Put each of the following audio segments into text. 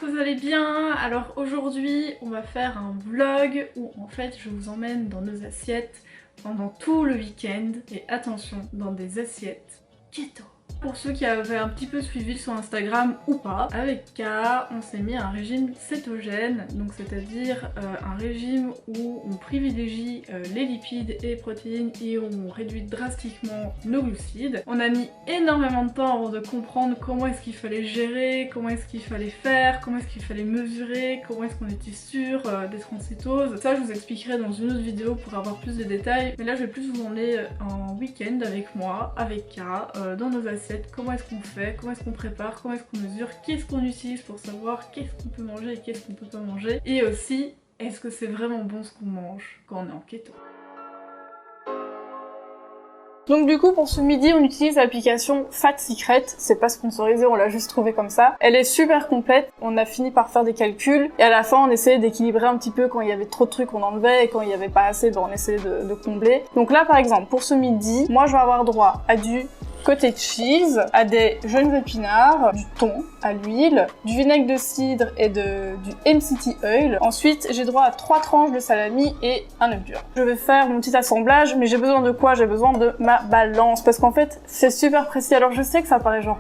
vous allez bien. Alors aujourd'hui on va faire un vlog où en fait je vous emmène dans nos assiettes pendant tout le week-end. Et attention, dans des assiettes keto. Pour ceux qui avaient un petit peu suivi sur Instagram ou pas, avec K, on s'est mis un régime cétogène, donc c'est-à-dire un régime où on privilégie les lipides et les protéines et on réduit drastiquement nos glucides. On a mis énormément de temps avant de comprendre comment est-ce qu'il fallait gérer, comment est-ce qu'il fallait faire, comment est-ce qu'il fallait mesurer, comment est-ce qu'on était sûr d'être en cétose. Ça je vous expliquerai dans une autre vidéo pour avoir plus de détails, mais là je vais plus vous emmener en week-end avec moi, avec K, dans nos assiettes. Comment est-ce qu'on fait, comment est-ce qu'on prépare, comment est-ce qu'on mesure, qu'est-ce qu'on utilise pour savoir qu'est-ce qu'on peut manger et qu'est-ce qu'on peut pas manger. Et aussi, est-ce que c'est vraiment bon ce qu'on mange quand on est en keto. Donc du coup pour ce midi on utilise l'application Fat Secret, c'est pas sponsorisé, on l'a juste trouvé comme ça. Elle est super complète, on a fini par faire des calculs et à la fin on essayait d'équilibrer un petit peu. Quand il y avait trop de trucs on enlevait et quand il y avait pas assez on essayait de combler. Donc là par exemple pour ce midi, moi je vais avoir droit à du cottage cheese, à des jeunes épinards, du thon à l'huile, du vinaigre de cidre et du MCT oil. Ensuite, j'ai droit à 3 tranches de salami et un œuf dur. Je vais faire mon petit assemblage, mais j'ai besoin de quoi? J'ai besoin de ma balance, parce qu'en fait, c'est super précis. Alors je sais que ça paraît genre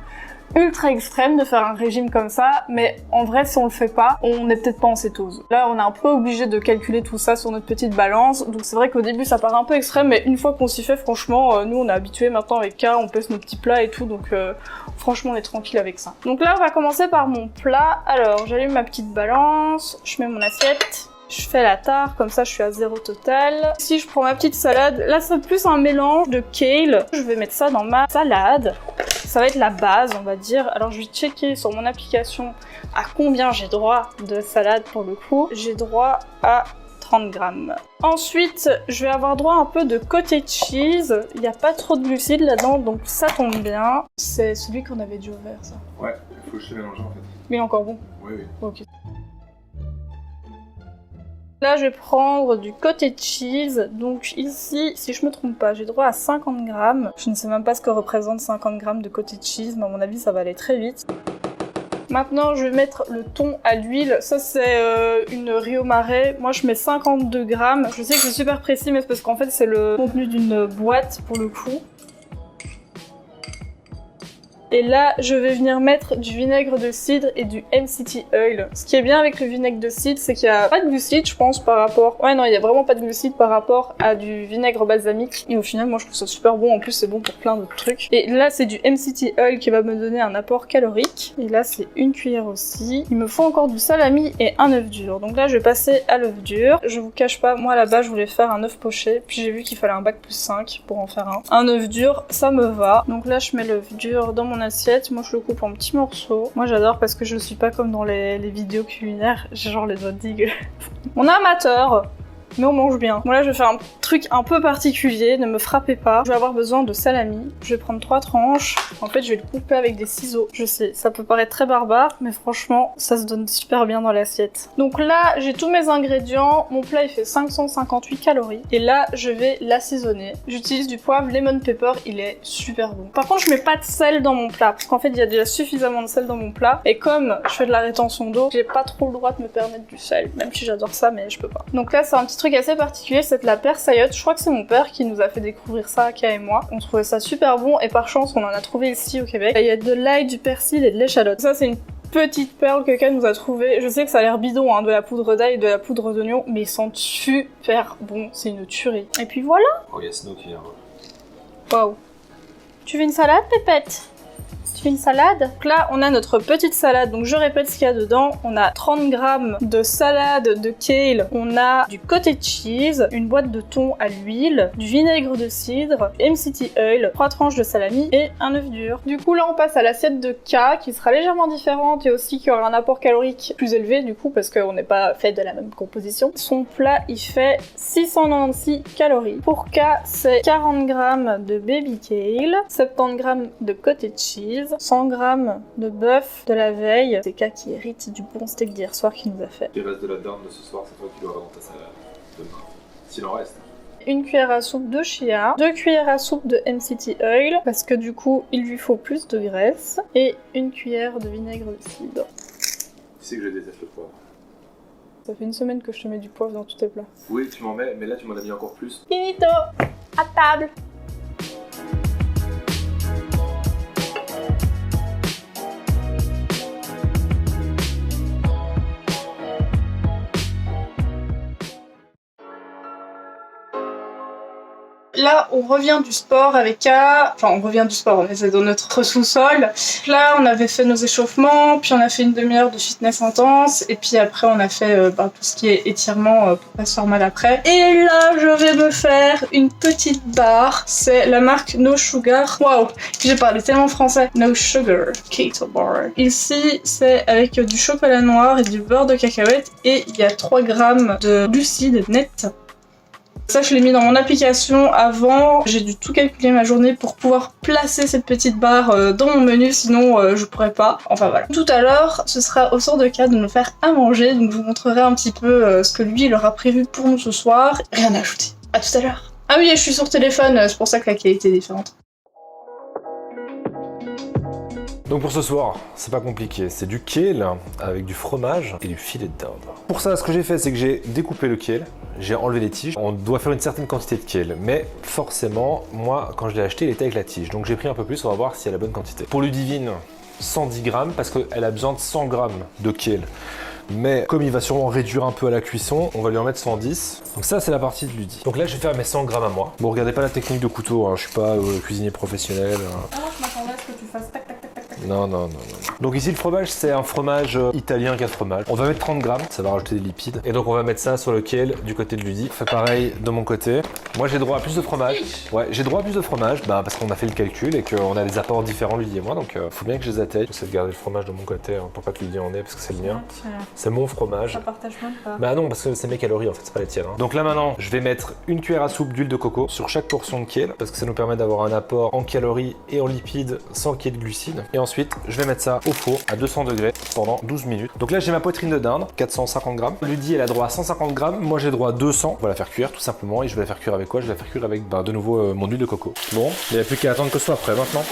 ultra extrême de faire un régime comme ça, mais en vrai si on le fait pas, on n'est peut-être pas en cétose. Là on est un peu obligé de calculer tout ça sur notre petite balance, donc c'est vrai qu'au début ça paraît un peu extrême, mais une fois qu'on s'y fait, franchement, nous on est habitués maintenant avec K, on pèse nos petits plats et tout, donc franchement on est tranquille avec ça. Donc là on va commencer par mon plat. Alors j'allume ma petite balance, je mets mon assiette. Je fais la tare, comme ça je suis à 0 total. Ici je prends ma petite salade, là c'est plus un mélange de kale. Je vais mettre ça dans ma salade. Ça va être la base on va dire. Alors je vais checker sur mon application à combien j'ai droit de salade pour le coup. J'ai droit à 30 grammes. Ensuite, je vais avoir droit à un peu de cottage cheese. Il n'y a pas trop de glucides là-dedans, donc ça tombe bien. C'est celui qu'on avait dit au vert ça. Ouais, il faut que je te mélange en fait. Mais il est encore bon. Oui, oui. Ok. Là, je vais prendre du cottage cheese. Donc ici, si je me trompe pas, j'ai droit à 50 grammes. Je ne sais même pas ce que représente 50 grammes de cottage cheese, mais à mon avis, ça va aller très vite. Maintenant, je vais mettre le thon à l'huile. Ça, c'est une Rio Mare. Moi, je mets 52 grammes. Je sais que c'est super précis, mais c'est parce qu'en fait, c'est le contenu d'une boîte pour le coup. Et là, je vais venir mettre du vinaigre de cidre et du MCT oil. Ce qui est bien avec le vinaigre de cidre, c'est qu'il n'y a pas de glucides, je pense, par rapport... Ouais, non, il n'y a vraiment pas de glucides par rapport à du vinaigre balsamique. Et au final, moi, je trouve ça super bon. En plus, c'est bon pour plein d'autres trucs. Et là, c'est du MCT oil qui va me donner un apport calorique. Et là, c'est une cuillère aussi. Il me faut encore du salami et un œuf dur. Donc là, je vais passer à l'œuf dur. Je vous cache pas, moi, là-bas, je voulais faire un œuf poché. Puis j'ai vu qu'il fallait un bac plus 5 pour en faire un. Un œuf dur, ça me va. Donc là, je mets l'œuf dur dans mon assiette, moi je le coupe en petits morceaux. Moi j'adore parce que je suis pas comme dans les vidéos culinaires, j'ai genre les doigts dégueux. On est amateur, mais on mange bien. Bon là je vais faire un truc un peu particulier, ne me frappez pas. Je vais avoir besoin de salami, je vais prendre 3 tranches. En fait je vais le couper avec des ciseaux. Je sais, ça peut paraître très barbare, mais franchement ça se donne super bien dans l'assiette. Donc là j'ai tous mes ingrédients, mon plat il fait 558 calories. Et là je vais l'assaisonner. J'utilise du poivre lemon pepper, il est super bon. Par contre je mets pas de sel dans mon plat, parce qu'en fait il y a déjà suffisamment de sel dans mon plat. Et comme je fais de la rétention d'eau, j'ai pas trop le droit de me permettre du sel, même si j'adore ça mais je peux pas. Donc là c'est un petit truc assez particulier, c'est de la persaillotte. Je crois que c'est mon père qui nous a fait découvrir ça, K et moi. On trouvait ça super bon et par chance on en a trouvé ici au Québec. Il y a de l'ail, du persil et de l'échalote. Ça c'est une petite perle que K nous a trouvé. Je sais que ça a l'air bidon, hein, de la poudre d'ail et de la poudre d'oignon, mais ils sentent super bon, c'est une tuerie. Et puis voilà. Oh, il y a Snow qui vient. Waouh. Tu veux une salade, Pépette? Tu fais une salade? Donc là, on a notre petite salade. Donc je répète ce qu'il y a dedans. On a 30 grammes de salade de kale. On a du cottage cheese, une boîte de thon à l'huile, du vinaigre de cidre, du MCT oil, 3 tranches de salami et un œuf dur. Du coup, là, on passe à l'assiette de K qui sera légèrement différente et aussi qui aura un apport calorique plus élevé du coup parce qu'on n'est pas fait de la même composition. Son plat, il fait 696 calories. Pour K, c'est 40 grammes de baby kale, 70 grammes de cottage cheese, 100 grammes de bœuf de la veille. C'est K qui hérite du bon steak d'hier soir qu'il nous a fait. Il reste de la dinde de ce soir, c'est toi qui dois avoir dans ta salade. Demain. S'il en reste. Une cuillère à soupe de chia, 2 cuillères à soupe de MCT oil, parce que du coup, il lui faut plus de graisse, et une cuillère de vinaigre de cidre. sais que je déteste le poivre. Ça fait une semaine que je te mets du poivre dans tous tes plats. Oui, tu m'en mets, mais là tu m'en as mis encore plus. Finito! À table! Là, on revient du sport avec K. Enfin, on revient du sport, on était dans notre sous-sol. Là, on avait fait nos échauffements, puis on a fait une demi-heure de fitness intense, et puis après, on a fait tout ce qui est étirement pour pas se faire mal après. Et là, je vais me faire une petite barre. C'est la marque No Sugar. Waouh, j'ai parlé tellement français. No Sugar Keto Bar. Ici, c'est avec du chocolat noir et du beurre de cacahuète, et il y a 3 grammes de glucides nets. Ça, je l'ai mis dans mon application avant. J'ai dû tout calculer ma journée pour pouvoir placer cette petite barre dans mon menu, sinon je pourrais pas. Enfin voilà. Tout à l'heure, ce sera au sort de cas de nous faire à manger, donc je vous montrerai un petit peu ce que lui, il aura prévu pour nous ce soir. Rien à ajouter. À tout à l'heure. Ah oui, et je suis sur téléphone, c'est pour ça que la qualité est différente. Donc pour ce soir, c'est pas compliqué, c'est du kale avec du fromage et du filet de dinde. Pour ça, ce que j'ai fait, c'est que j'ai découpé le kale, j'ai enlevé les tiges. On doit faire une certaine quantité de kale, mais forcément, moi, quand je l'ai acheté, il était avec la tige. Donc j'ai pris un peu plus, on va voir s'il y a la bonne quantité. Pour Ludivine, 110 grammes, parce qu'elle a besoin de 100 grammes de kale. Mais comme il va sûrement réduire un peu à la cuisson, on va lui en mettre 110. Donc ça, c'est la partie de Ludi. Donc là, je vais faire mes 100 grammes à moi. Bon, regardez pas la technique de couteau, hein. Je suis pas cuisinier professionnel. Ah, moi, je m'attendais à ce que tu fasses tac tac tac tac tac. Non. Donc ici, le fromage, c'est un fromage italien 4 fromages. On va mettre 30 grammes, ça va rajouter des lipides. Et donc on va mettre ça sur le kale du côté de Ludi. On fait pareil de mon côté. Moi, j'ai droit à plus de fromage. Ouais, j'ai droit à plus de fromage, parce qu'on a fait le calcul et qu'on a des apports différents, Ludi et moi. Donc faut bien que je les atteigne. J'essaie de garder le fromage de mon côté pour pas que Ludi en ait, parce que c'est le mien. C'est mon fromage. Ça partage même pas. Bah non, parce que c'est mes calories en fait, c'est pas les tiennes. Donc là maintenant, je vais mettre une cuillère à soupe d'huile de coco sur chaque portion de kale, parce que ça nous permet d'avoir un apport en calories et en lipides sans qu'il y ait de glucides. Et ensuite, je vais mettre ça au four à 200 degrés pendant 12 minutes. Donc là, j'ai ma poitrine de dinde, 450 grammes. Ludi, elle a droit à 150 grammes. Moi, j'ai droit à 200. On va la faire cuire tout simplement. Et je vais la faire cuire avec quoi? Je vais la faire cuire avec de nouveau mon huile de coco. Bon, il n'y a plus qu'à attendre que ce soit prêt maintenant.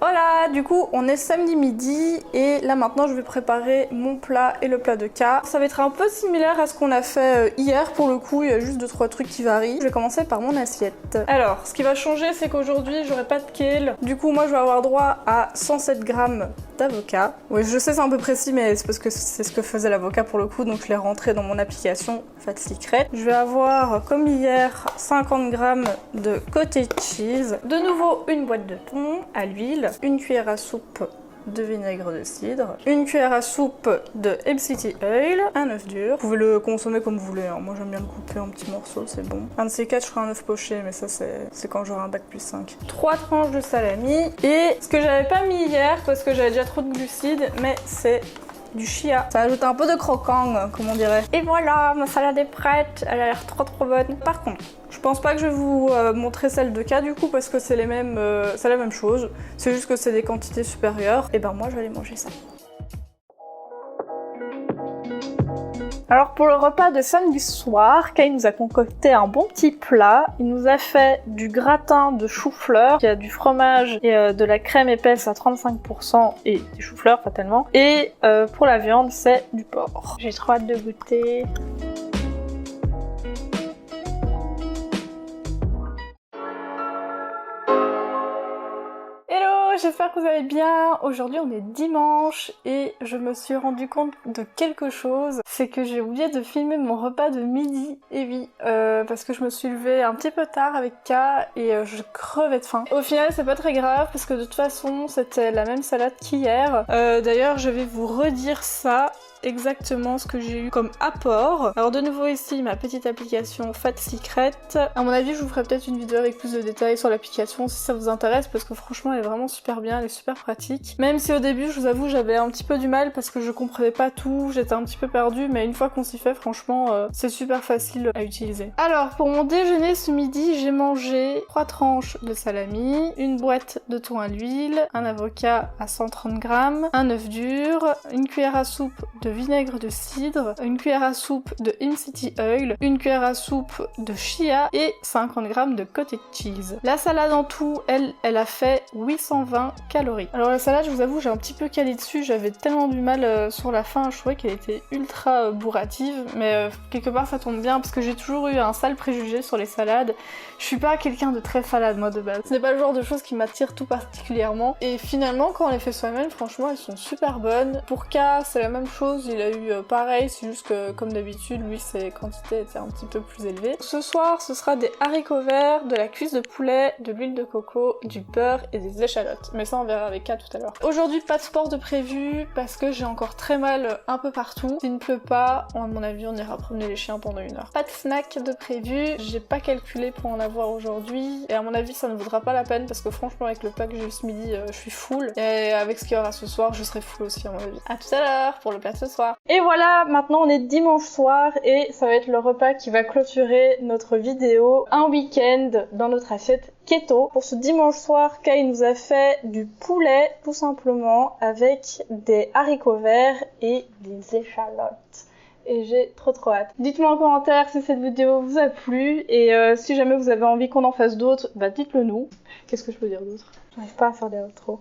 Voilà, du coup on est samedi midi et là maintenant je vais préparer mon plat et le plat de K. Ça va être un peu similaire à ce qu'on a fait hier pour le coup, il y a juste 2-3 trucs qui varient. Je vais commencer par mon assiette. Alors, ce qui va changer c'est qu'aujourd'hui j'aurai pas de kale. Du coup moi je vais avoir droit à 107 grammes d'avocat. Oui, je sais c'est un peu précis mais c'est parce que c'est ce que faisait l'avocat pour le coup, donc je l'ai rentré dans mon application Fat Secret. Je vais avoir comme hier 50 grammes de cottage cheese. De nouveau une boîte de thon à l'huile. Une cuillère à soupe de vinaigre de cidre, une cuillère à soupe de MCT Oil, un œuf dur. Vous pouvez le consommer comme vous voulez, hein. Moi j'aime bien le couper en petits morceaux, c'est bon. Un de ces 4, je ferai un œuf poché, mais ça c'est quand j'aurai un bac plus 5. 3 tranches de salami, et ce que j'avais pas mis hier, parce que j'avais déjà trop de glucides, mais c'est du chia. Ça ajoute un peu de croquant, comme on dirait. Et voilà, ma salade est prête, elle a l'air trop bonne. Par contre, je pense pas que je vais vous montrer celle de K du coup parce que c'est la même chose. C'est juste que c'est des quantités supérieures. Et ben moi je vais aller manger ça. Alors pour le repas de samedi soir, Kay nous a concocté un bon petit plat. Il nous a fait du gratin de chou-fleur, qui a du fromage et de la crème épaisse à 35% et des choux-fleurs fatalement. Et pour la viande, c'est du porc. J'ai trop hâte de goûter. J'espère que vous allez bien. Aujourd'hui on est dimanche et je me suis rendu compte de quelque chose, c'est que j'ai oublié de filmer mon repas de midi. Et oui, parce que je me suis levée un petit peu tard avec K et je crevais de faim. Au final c'est pas très grave parce que de toute façon c'était la même salade qu'hier. D'ailleurs je vais vous redire ça. Exactement ce que j'ai eu comme apport. Alors de nouveau ici ma petite application Fat Secret. À mon avis je vous ferai peut-être une vidéo avec plus de détails sur l'application si ça vous intéresse parce que franchement elle est vraiment super bien, elle est super pratique. Même si au début je vous avoue j'avais un petit peu du mal parce que je comprenais pas tout, j'étais un petit peu perdue, mais une fois qu'on s'y fait franchement c'est super facile à utiliser. Alors pour mon déjeuner ce midi j'ai mangé 3 tranches de salami, une boîte de thon à l'huile, un avocat à 130 grammes, un œuf dur, une cuillère à soupe de de vinaigre de cidre, une cuillère à soupe de MCT Oil, une cuillère à soupe de chia et 50 g de cottage cheese. La salade en tout, elle a fait 820 calories. Alors la salade, je vous avoue, j'ai un petit peu calé dessus, j'avais tellement du mal sur la fin, je trouvais qu'elle était ultra bourrative, mais quelque part ça tombe bien parce que j'ai toujours eu un sale préjugé sur les salades. Je suis pas quelqu'un de très salade moi de base. Ce n'est pas le genre de choses qui m'attire tout particulièrement. Et finalement, quand on les fait soi-même, franchement, elles sont super bonnes. Pour K, c'est la même chose, il a eu pareil, c'est juste que comme d'habitude, lui, ses quantités étaient un petit peu plus élevées. Ce soir, ce sera des haricots verts, de la cuisse de poulet, de l'huile de coco, du beurre et des échalotes. Mais ça, on verra avec K tout à l'heure. Aujourd'hui, pas de sport de prévu parce que j'ai encore très mal un peu partout. S'il ne pleut pas, à mon avis, on ira promener les chiens pendant 1 heure. Pas de snack de prévu, j'ai pas calculé pour en avoir aujourd'hui et à mon avis, ça ne vaudra pas la peine parce que franchement, avec le plat que j'ai eu ce midi, je suis full et avec ce qu'il y aura ce soir, je serai full aussi à mon avis. À tout à l'heure pour le plat de ce soir. Et voilà, maintenant on est dimanche soir et ça va être le repas qui va clôturer notre vidéo. Un week-end dans notre assiette keto. Pour ce dimanche soir, Kai nous a fait du poulet tout simplement avec des haricots verts et des échalotes. Et j'ai trop hâte. Dites-moi en commentaire si cette vidéo vous a plu et si jamais vous avez envie qu'on en fasse d'autres, bah dites-le nous. Qu'est-ce que je peux dire d'autre? J'arrive pas à faire des outros.